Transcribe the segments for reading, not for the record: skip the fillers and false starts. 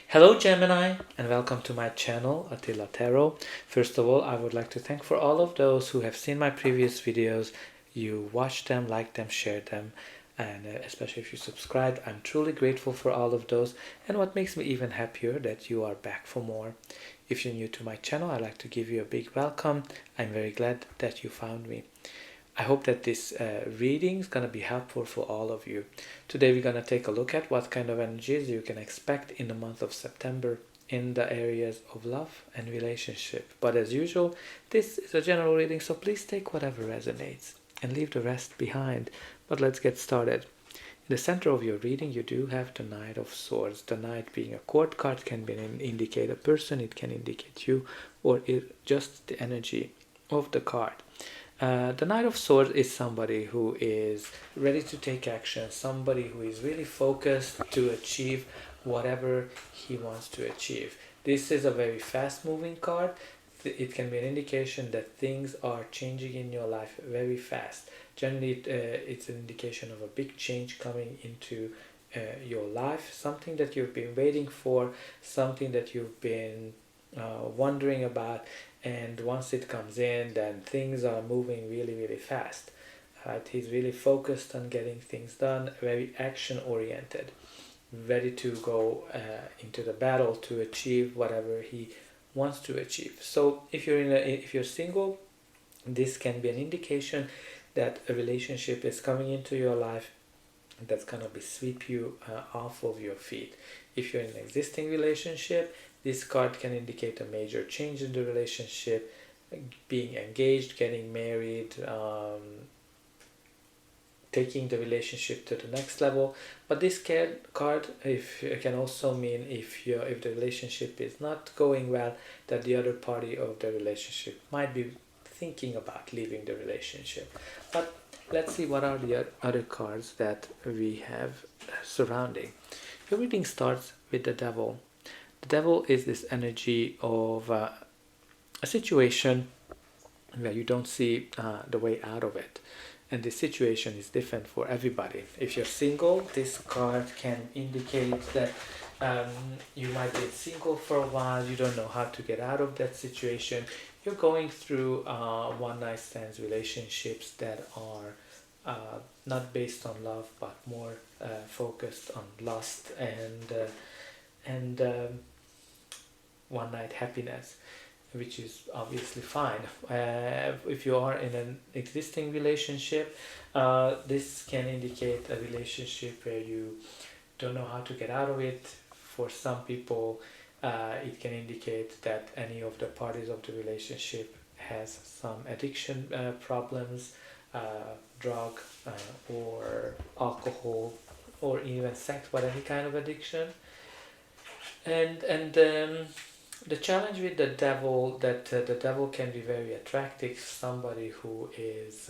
Hello Gemini, and welcome to my channel Attila Tarot. First of all, I would like to thank for all of those who have seen my previous videos. You watched them, liked them, shared them, and especially if you subscribed, I'm truly grateful for all of those. And what makes me even happier that you are back for more. If you're new to my channel, I'd like to give you a big welcome. I'm very glad that you found me. I hope that this reading is going to be helpful for all of you. Today we're going to take a look at what kind of energies you can expect in the month of September in the areas of love and relationship. But as usual, this is a general reading, so please take whatever resonates and leave the rest behind. But let's get started. In the center of your reading, you do have the Knight of Swords. The Knight being a court card can indicate a person, it can indicate you, or just the energy of the card. The Knight of Swords is somebody who is ready to take action, somebody who is really focused to achieve whatever he wants to achieve. This is a very fast moving card. It can be an indication that things are changing in your life very fast. Generally, it's an indication of a big change coming into your life, something that you've been waiting for, something that you've been wondering about, and once it comes in, then things are moving really fast. He's really focused on getting things done, very action oriented, ready to go into the battle to achieve whatever he wants to achieve. So if you're single, this can be an indication that a relationship is coming into your life that's gonna be sweep you off of your feet. If you're in an existing relationship, this card can indicate a major change in the relationship, being engaged, getting married, taking the relationship to the next level. But this card can also mean if the relationship is not going well, that the other party of the relationship might be thinking about leaving the relationship. But let's see what are the other cards that we have surrounding. Your reading starts with the Devil. The Devil is this energy of a situation where you don't see the way out of it. And this situation is different for everybody. If you're single, this card can indicate that you might be single for a while, you don't know how to get out of that situation. You're going through one-night stands relationships that are not based on love, but more focused on lust and one-night happiness, which is obviously fine. If you are in an existing relationship, this can indicate a relationship where you don't know how to get out of it. For some people, it can indicate that any of the parties of the relationship has some addiction problems, drug or alcohol, or even sex, but any kind of addiction. And the challenge with the Devil, that the Devil can be very attractive, somebody who is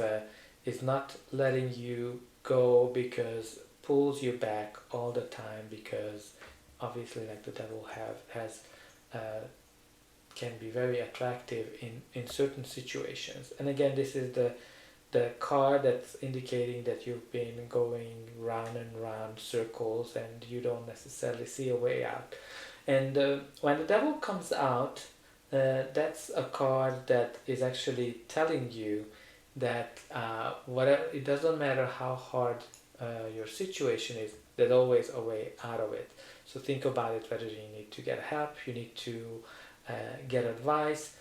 not letting you go, because pulls you back all the time, because obviously like the Devil has can be very attractive in certain situations. And again, this is the card that's indicating that you've been going round and round circles and you don't necessarily see a way out. And when the Devil comes out, that's a card that is actually telling you that whatever, it doesn't matter how hard your situation is, there's always a way out of it. So think about it, whether you need to get help, you need to get advice,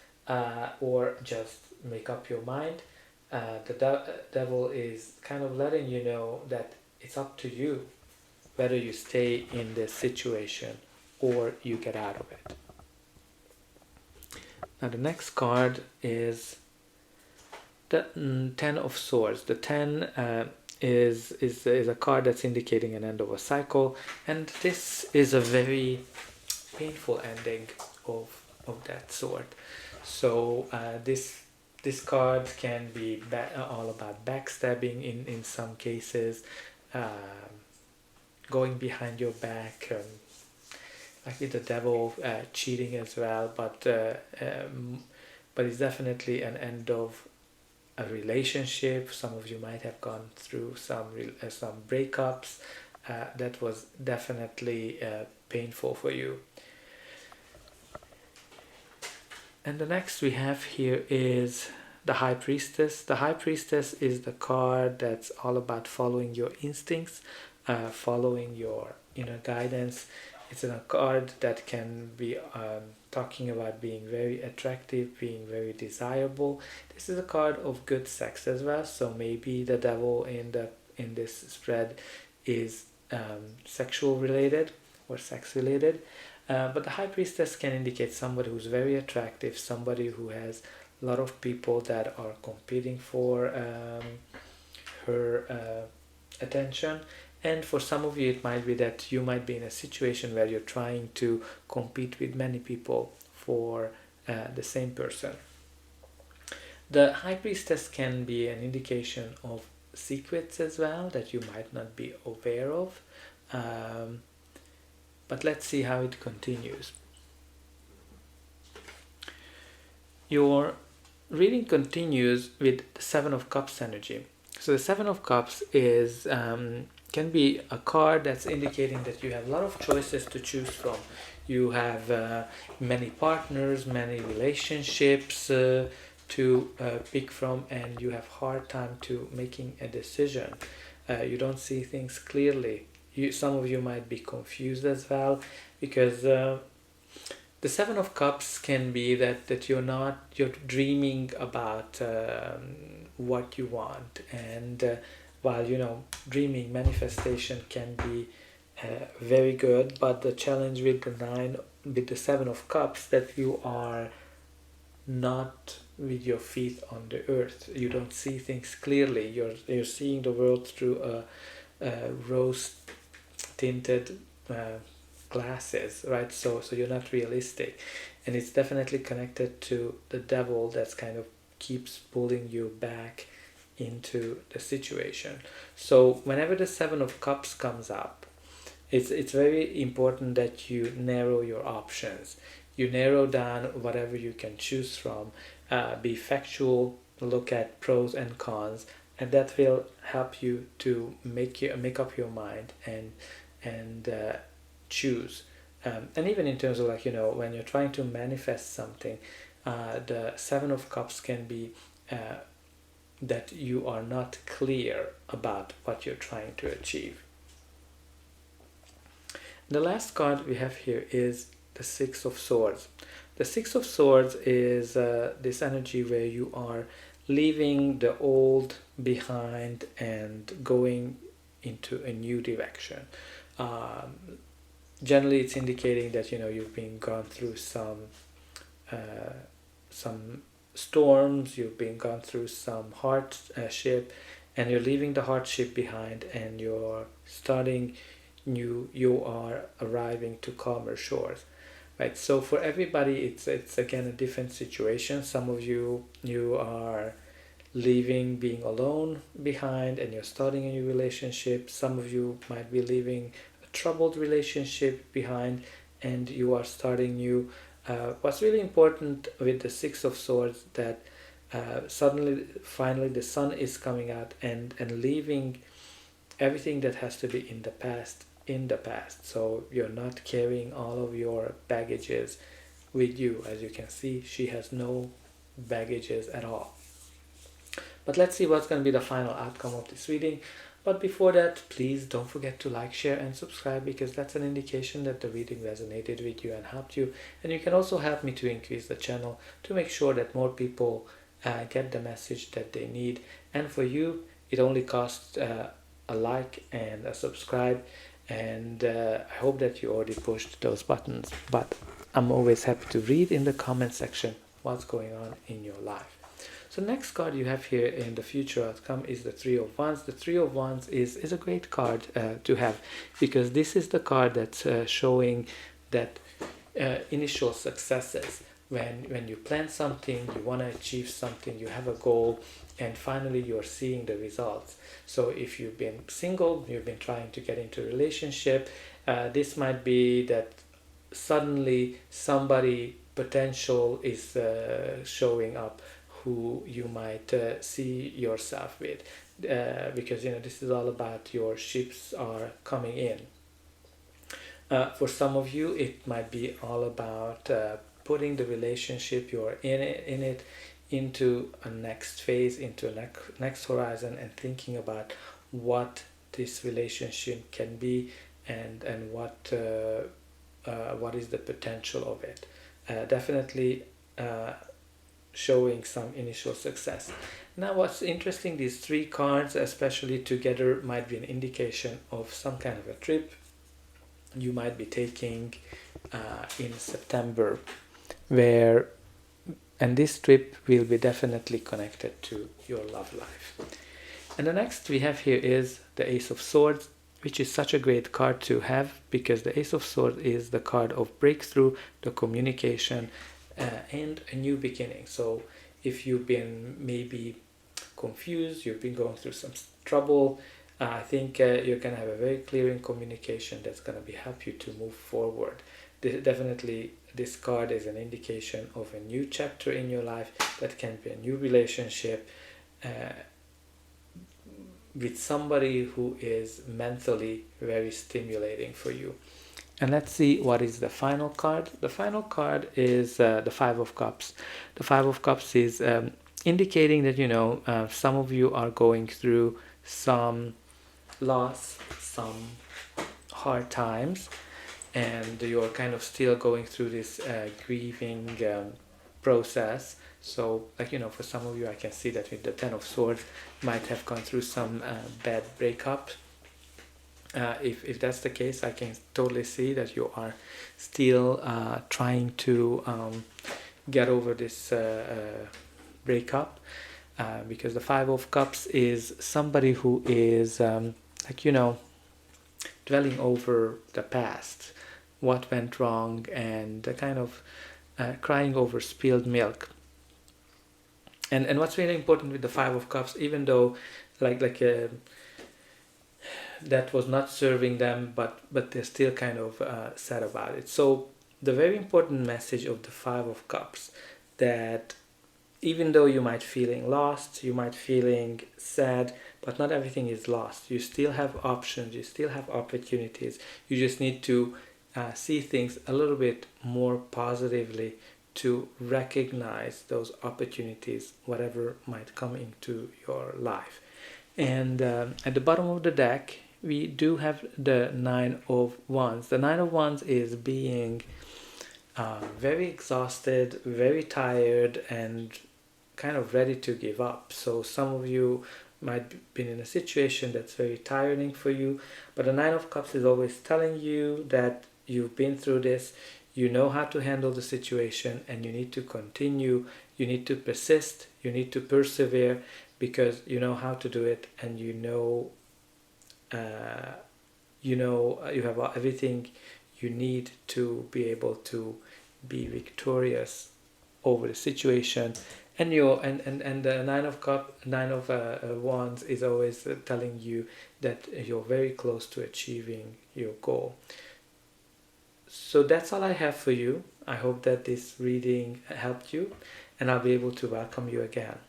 or just make up your mind. The Devil is kind of letting you know that it's up to you whether you stay in this situation or you get out of it. Now the next card is the Ten of Swords. The 10 is a card that's indicating an end of a cycle, and this is a very painful ending of that sword. So this card can be all about backstabbing in some cases, going behind your back, like with the Devil, cheating as well, but it's definitely an end of a relationship. Some of you might have gone through some breakups. That was definitely painful for you. And the next we have here is the High Priestess. The High Priestess is the card that's all about following your instincts, following your inner guidance. It's a card that can be talking about being very attractive, being very desirable. This is a card of good sex as well, so maybe the devil in this spread is sexual related or sex related. But the High Priestess can indicate somebody who's very attractive, somebody who has a lot of people that are competing for her attention. And for some of you, it might be that you might be in a situation where you're trying to compete with many people for the same person. The High Priestess can be an indication of secrets as well that you might not be aware of. But let's see how it continues. Your reading continues with the Seven of Cups energy. So the Seven of Cups is can be a card that's indicating that you have a lot of choices to choose from. You have many partners, many relationships to pick from, and you have hard time to making a decision. You don't see things clearly. Some of you might be confused as well, because the Seven of Cups can be that you're dreaming about what you want, and while dreaming, manifestation can be very good, but the challenge with the Seven of Cups, that you are not with your feet on the earth. You don't see things clearly. You're seeing the world through a rose tinted glasses, right? So you're not realistic, and it's definitely connected to the devil that's kind of keeps pulling you back into the situation. So whenever the Seven of Cups comes up, it's very important that you narrow your options. You narrow down whatever you can choose from. Be factual, look at pros and cons, and that will help you to make up your mind and choose. And even in terms of when you're trying to manifest something, the Seven of Cups can be that you are not clear about what you're trying to achieve. The last card we have here is the Six of Swords. The Six of Swords is this energy where you are leaving the old behind and going into a new direction. Generally, it's indicating that you've been gone through some storms, you've been gone through some hardship, and you're leaving the hardship behind, and you're starting new. You are arriving to calmer shores, right? So for everybody, it's again a different situation. Some of you are leaving being alone behind, and you're starting a new relationship. Some of you might be leaving a troubled relationship behind, and you are starting new. What's really important with the Six of Swords, that finally the sun is coming out and leaving everything that has to be in the past. So you're not carrying all of your baggages with you. As you can see, she has no baggages at all. But let's see what's going to be the final outcome of this reading. But before that, please don't forget to like, share and subscribe, because that's an indication that the reading resonated with you and helped you. And you can also help me to increase the channel to make sure that more people get the message that they need. And for you, it only costs a like and a subscribe. And I hope that you already pushed those buttons. But I'm always happy to read in the comment section what's going on in your life. So next card you have here in the future outcome is the Three of Wands. The Three of Wands is a great card to have, because this is the card that's showing that initial successes. When you plan something, you want to achieve something, you have a goal, and finally you're seeing the results. So if you've been single, you've been trying to get into a relationship, this might be that suddenly somebody potential is showing up who you might see yourself with, because this is all about your ships are coming in. For some of you, it might be all about putting the relationship you're in it into a next phase, into a next horizon, and thinking about what this relationship can be, and what is the potential of it. Definitely showing some initial success. Now, what's interesting, these three cards, especially together, might be an indication of some kind of a trip you might be taking in September, and this trip will be definitely connected to your love life. And the next we have here is the Ace of Swords, which is such a great card to have, because the Ace of Swords is the card of breakthrough, the communication, and a new beginning. So if you've been maybe confused, you've been going through some trouble, I think you're going to have a very clear in communication that's going to help you to move forward. Definitely, this card is an indication of a new chapter in your life. That can be a new relationship with somebody who is mentally very stimulating for you. And let's see what is the final card. The final card is the Five of Cups. The Five of Cups is indicating that some of you are going through some loss, some hard times, and you're kind of still going through this grieving process. So, for some of you, I can see that with the Ten of Swords, might have gone through some bad breakup. If that's the case, I can totally see that you are still trying to get over this breakup, because the Five of Cups is somebody who is dwelling over the past, what went wrong, and kind of crying over spilled milk. And what's really important with the Five of Cups, even though that was not serving them, but they're still kind of sad about it. So the very important message of the Five of Cups, that even though you might feeling lost, you might feeling sad, but not everything is lost. You still have options, you still have opportunities. You just need to see things a little bit more positively, to recognize those opportunities, whatever might come into your life. And at the bottom of the deck, we do have the Nine of Wands. The Nine of Wands is being very exhausted, very tired, and kind of ready to give up. So some of you might be in a situation that's very tiring for you, but the Nine of Cups is always telling you that you've been through this, you know how to handle the situation, and you need to continue, you need to persist, you need to persevere, because you know how to do it, and you have everything you need to be able to be victorious over the situation. And the Nine of Wands is always telling you that you're very close to achieving your goal. So that's all I have for you. I hope that this reading helped you, and I'll be able to welcome you again.